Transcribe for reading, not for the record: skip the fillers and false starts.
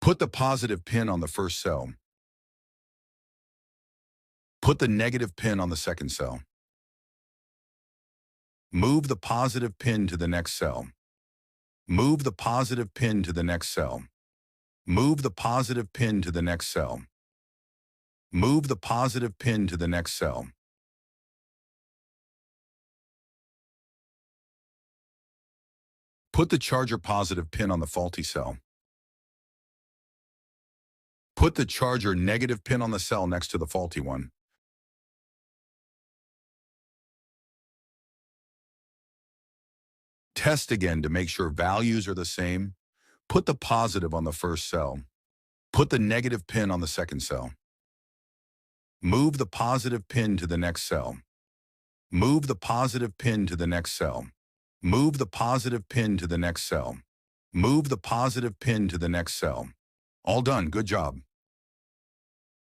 Put the positive pin on the first cell. Put the negative pin on the second cell. Move the positive pin to the next cell. Move the positive pin to the next cell. Move the positive pin to the next cell. Move the positive pin to the next cell. Put the charger positive pin on the faulty cell. Put the charger negative pin on the cell next to the faulty one. Test again to make sure values are the same. Put the positive on the first cell. Put the negative pin on the second cell. Move the positive pin to the next cell. Move the positive pin to the next cell. Move the positive pin to the next cell. Move the positive pin to the next cell. All done. Good job.